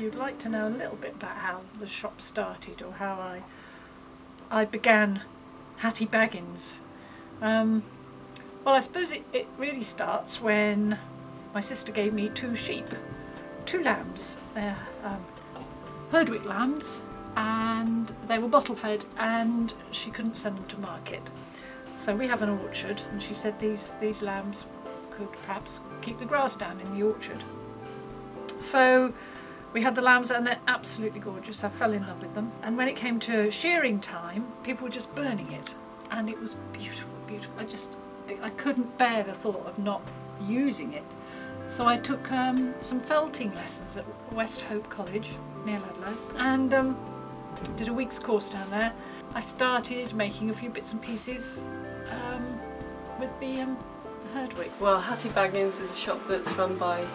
you'd like to know a little bit about how the shop started, or how I began Hatty Baggins. Well, I suppose it really starts when my sister gave me 2 sheep, 2 lambs. They're Herdwick lambs, and they were bottle fed, and she couldn't send them to market. So we have an orchard, and she said these lambs could perhaps keep the grass down in the orchard. So we had the lambs, and they're absolutely gorgeous. I fell in love with them. And when it came to shearing time, people were just burning it, and it was beautiful, beautiful. I couldn't bear the thought of not using it. So I took some felting lessons at West Hope College near Ludlow, and did a week's course down there. I started making a few bits and pieces with the Herdwick. Well, Hatty Baggins is a shop that's run by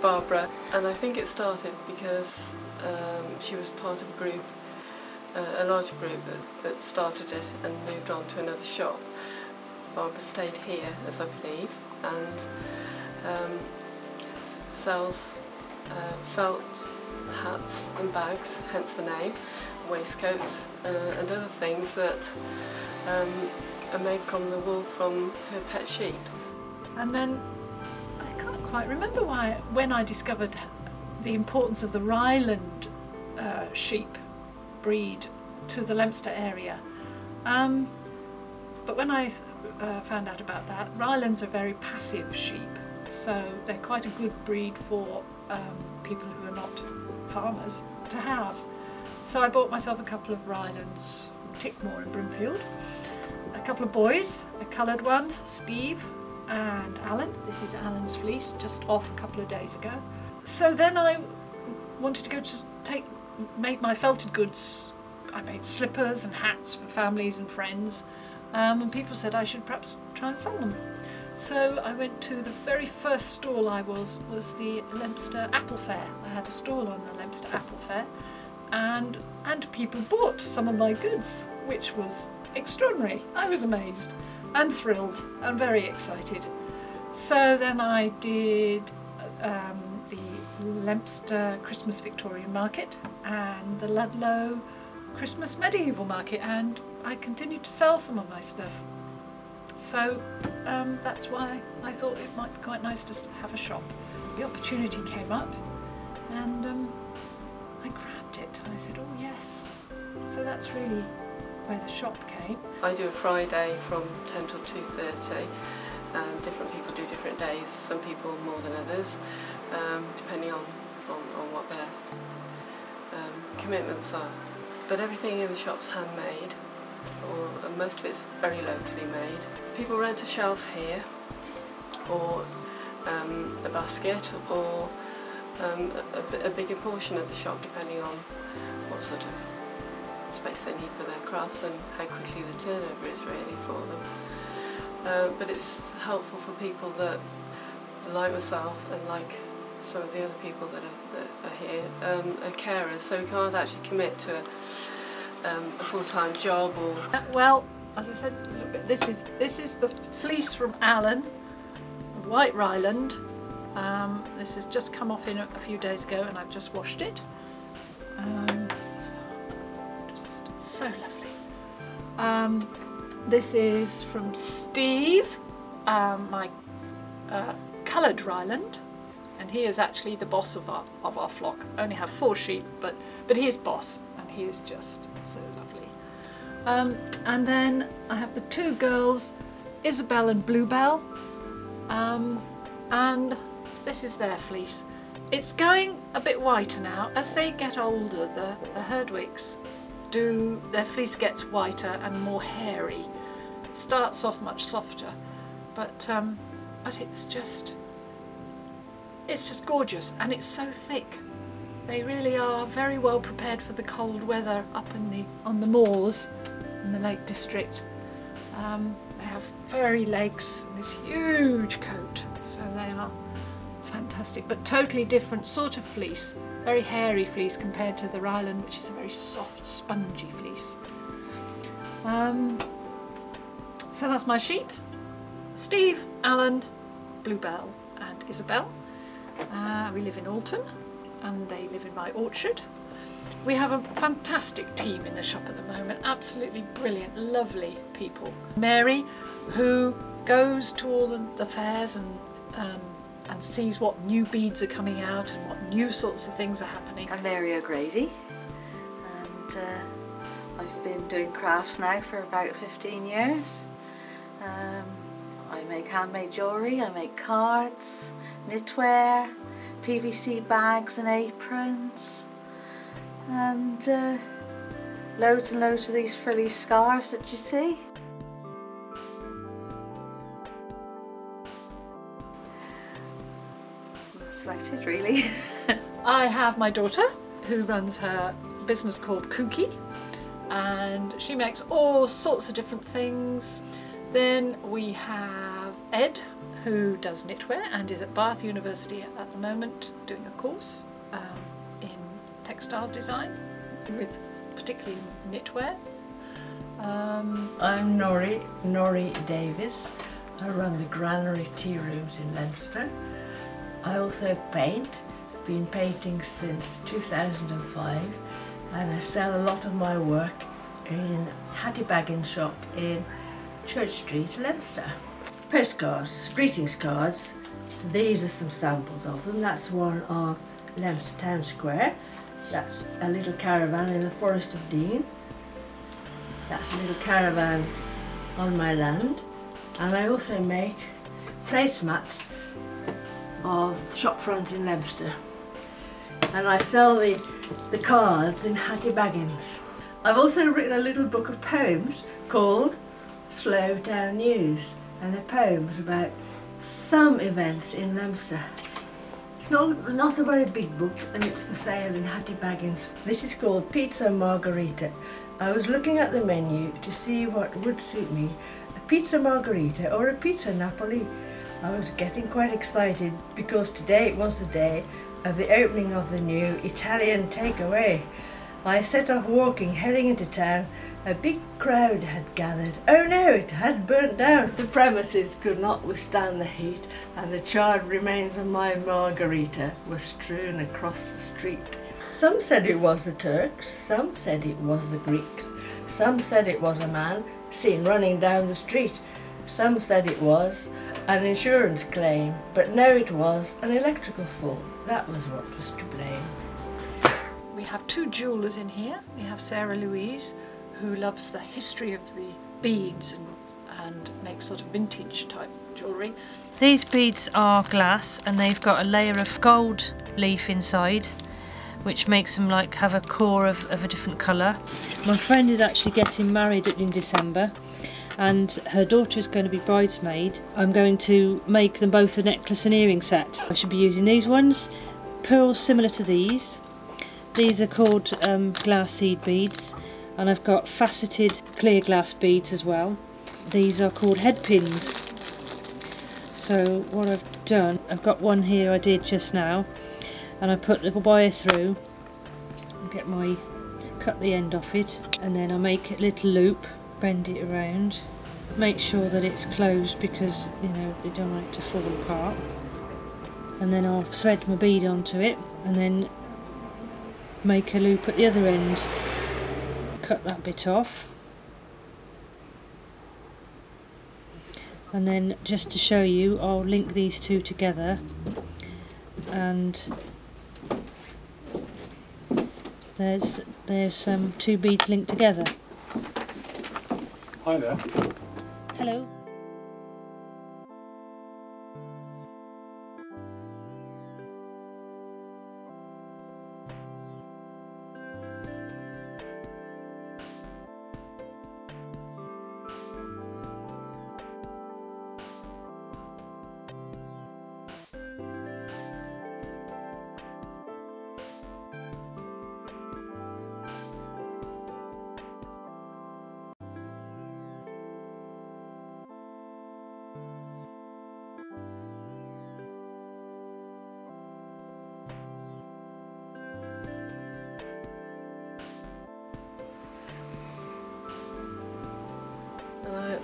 Barbara, and I think it started because she was part of a group, a larger group that started it and moved on to another shop. Barbara stayed here, as I believe, and sells felt hats and bags, hence the name, waistcoats and other things that are made from the wool from her pet sheep. And then I can't quite remember when I discovered the importance of the Ryland sheep breed to the Leominster area. But when I found out about that, Rylands are very passive sheep, so they're quite a good breed for people who are not farmers to have. So I bought myself a couple of Rylands from Tickmore in Brimfield, a couple of boys, a coloured one, Steve, and Alan. This is Alan's fleece, just off a couple of days ago. So then I wanted to go to make my felted goods. I made slippers and hats for families and friends, and people said I should perhaps try and sell them. So I went to the very first stall I was the Leominster Apple Fair. I had a stall on the Leominster Apple Fair, and people bought some of my goods, which was extraordinary. I was amazed and thrilled and very excited. So then I did the Leominster Christmas Victorian Market and the Ludlow Christmas Medieval Market, and I continued to sell some of my stuff. So that's why I thought it might be quite nice to have a shop. The opportunity came up, and I grabbed it. I said, oh yes. So that's really where the shop came. I do a Friday from 10 till 2:30, and different people do different days. Some people more than others, depending on what their commitments are. But everything in the shop's handmade, or most of it's very locally made. People rent a shelf here, or a basket, or a bigger portion of the shop, depending on what sort of space they need for their crafts and how quickly the turnover is really for them. But it's helpful for people that, like myself and like some of the other people that are here, are carers, so we can't actually commit to a full-time job. Or well, as I said, look, this is the fleece from Alan, white Ryland. This has just come off in a few days ago, and I've just washed it. Just so lovely. This is from Steve, my coloured Ryland, and he is actually the boss of our flock. I only have 4 sheep, but he is boss, and he is just so lovely. And then I have the 2 girls, Isabel and Bluebell, and this is their fleece. It's going a bit whiter now. As they get older, the Herdwicks their fleece gets whiter and more hairy. It starts off much softer, but it's just gorgeous, and it's so thick. They really are very well prepared for the cold weather up on the moors in the Lake District. They have furry legs and this huge coat, so they are fantastic, but totally different sort of fleece. Very hairy fleece compared to the Ryland, which is a very soft, spongy fleece. So that's my sheep. Steve, Alan, Bluebell and Isabel. We live in Alton. and they live in my orchard. We have a fantastic team in the shop at the moment, absolutely brilliant, lovely people. Mary, who goes to all the fairs and sees what new beads are coming out and what new sorts of things are happening. I'm Mary O'Grady, and I've been doing crafts now for about 15 years. I make handmade jewellery, I make cards, knitwear, PVC bags and aprons, and loads and loads of these frilly scarves that you see. That's about it really. I have my daughter who runs her business called Kooky, and she makes all sorts of different things. Then we have Ed, who does knitwear and is at Bath University at the moment doing a course in textiles design, with particularly knitwear. I'm Norrie Davis. I run the Granary Tea Rooms in Leominster. I also paint, been painting since 2005, and I sell a lot of my work in Hatty Baggins shop in Church Street, Leominster. Postcards, greetings cards. These are some samples of them. That's one of Leominster Town Square. That's a little caravan in the Forest of Dean. That's a little caravan on my land. And I also make placemats of shop fronts in Leominster. And I sell the cards in Hatty Baggins. I've also written a little book of poems called Slow Down News, and they're poems about some events in Leominster. It's not a very big book, and it's for sale in Hatty Baggins. This is called Pizza Margherita. I was looking at the menu to see what would suit me, a pizza margherita or a pizza Napoli. I was getting quite excited because today was the day of the opening of the new Italian takeaway. I set off walking, heading into town. A big crowd had gathered. Oh no, it had burnt down. The premises could not withstand the heat, and the charred remains of my margherita were strewn across the street. Some said it was the Turks, some said it was the Greeks, some said it was a man seen running down the street, some said it was an insurance claim, but no, it was an electrical fault. That was what was to blame. We have two jewellers in here. We have Sarah Louise, who loves the history of the beads and makes sort of vintage type jewellery. These beads are glass, and they've got a layer of gold leaf inside, which makes them like have a core of a different colour. My friend is actually getting married in December, and her daughter is going to be bridesmaid. I'm going to make them both a necklace and earring set. I should be using these ones, pearls similar to these. These are called glass seed beads, and I've got faceted clear glass beads as well. These are called head pins. So what I've done, I've got one here I did just now, and I put the wire through, cut the end off it, and then I make a little loop, bend it around, make sure that it's closed because you know we don't want it to fall apart, and then I'll thread my bead onto it and then make a loop at the other end, cut that bit off, and then just to show you I'll link these two together, and there's two beads linked together. Hi there. Hello.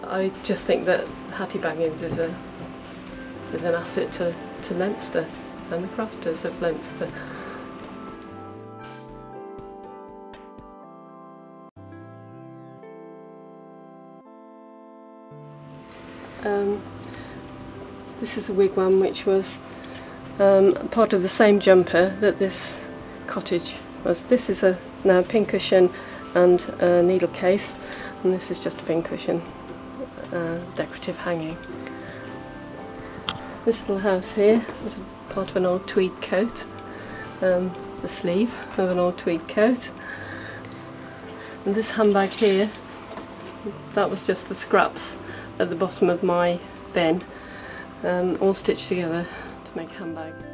I just think that Hatty Baggins is an asset to Leominster and the crafters of Leominster. This is a wigwam which was part of the same jumper that this cottage was. This is a now pincushion and a needle case, and this is just a pincushion decorative hanging. This little house here is part of an old tweed coat, the sleeve of an old tweed coat. And this handbag here, that was just the scraps at the bottom of my bin, all stitched together to make a handbag.